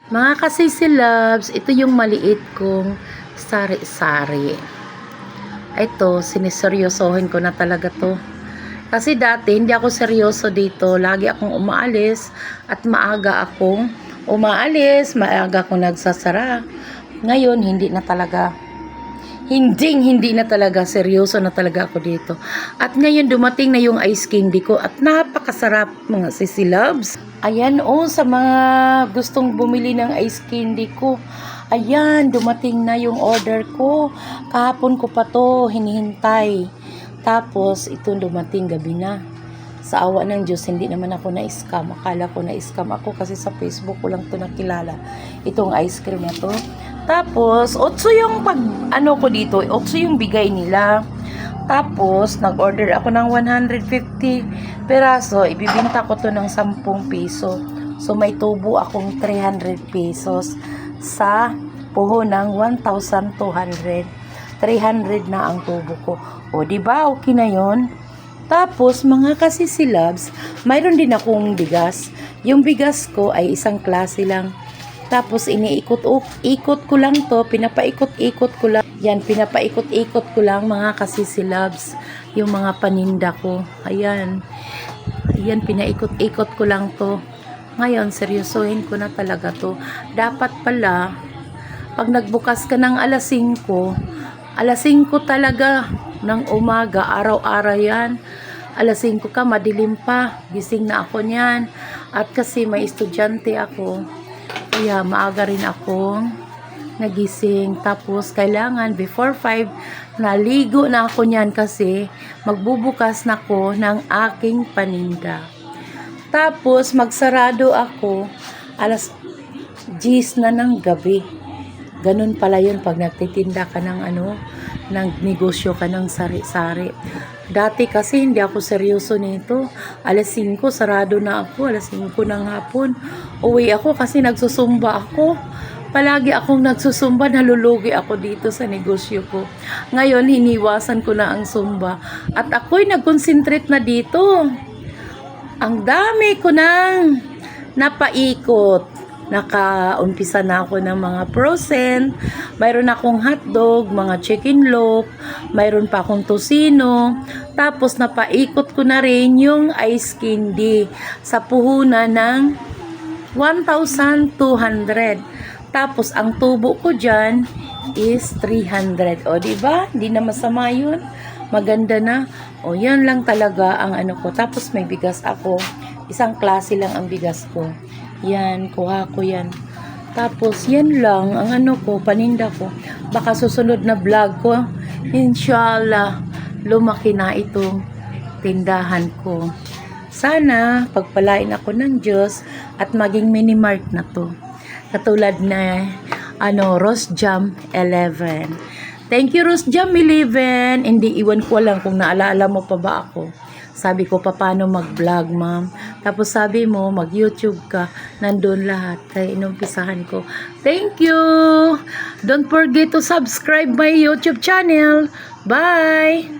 Mga kasisi loves, ito yung maliit kong sari-sari. Ito, siniseryosohin ko na talaga to. Kasi dati, hindi ako seryoso dito. Lagi akong umaalis at maaga akong umaalis, maaga akong nagsasara. Ngayon, hindi na talaga. Hindi na talaga, seryoso na talaga ako dito. At ngayon dumating na yung ice candy ko at napakasarap mga sisi loves. Ayan sa mga gustong bumili ng ice candy ko. Ayan, dumating na yung order ko. Kahapon ko pa to hinihintay. Tapos ito dumating gabi na. Sa awa ng Diyos, hindi naman ako na-scam. Akala ko na-scam ako kasi sa Facebook ko lang to nakilala. Itong ice cream na to. Tapos, 8 yung ko dito, 8 yung bigay nila. Tapos, nag-order ako ng 150 peraso, ibibinta ko to ng 10 piso. So, may tubo akong 300 pesos sa puhonang 1,200. 300 na ang tubo ko. O, diba? Okay na yon. Tapos, mga kasisi loves, mayroon din akong bigas. Yung bigas ko ay isang klase lang. Tapos iniikot-ikot ko lang to, pinapaikot-ikot ko lang. Yan, pinapaikot-ikot ko lang mga kasisi loves, yung mga paninda ko. Ayan. Ayan, pinaikot-ikot ko lang to. Ngayon, seryosohin ko na talaga to. Dapat pala, pag nagbukas ka ng alas 5 talaga ng umaga, araw-araw yan. Alas 5 ka, madilim pa. Gising na ako niyan. At kasi may estudyante ako. Kaya maaga rin akong nagising. Tapos kailangan before 5 naligo na ako niyan kasi magbubukas na ko ng aking paninda. Tapos magsarado ako alas 10 na ng gabi. Ganun pala yun pag nagtitinda ka ng ng negosyo ka ng sari-sari. Dati kasi hindi ako seryoso nito. Alas 5, sarado na ako. Alas 5 ng hapon. Uwi ako kasi nagsusumba ako. Palagi akong nagsusumba, nalulugi ako dito sa negosyo ko. Ngayon, hiniwasan ko na ang sumba. At ako'y nag-concentrate na dito. Ang dami ko nang napaikot. Naka-umpisa na ako ng mga frozen, mayroon akong hotdog, mga chicken loaf, mayroon pa akong tosino, tapos napaikot ko na rin yung ice candy sa puhunan ng 1,200. Tapos ang tubo ko dyan is 300. O diba? Hindi na masama yun. Maganda na. O yan lang talaga ang ko. Tapos may bigas ako. Isang klase lang ang bigas ko. Yan, kuha ko yan. Tapos, yan lang ang ko, paninda ko. Baka susunod na vlog ko, inshallah, lumaki na itong tindahan ko. Sana, pagpalain ako ng Diyos at maging mini-mart na to. Katulad na, Rose Jam 11. Thank you, Rose Jam 11. Hindi, iwan ko lang kung naalala mo pa ba ako. Sabi ko, paano mag-vlog, ma'am? Tapos sabi mo, mag-YouTube ka. Nandun lahat. Kaya inumpisahan ko. Thank you! Don't forget to subscribe my YouTube channel. Bye!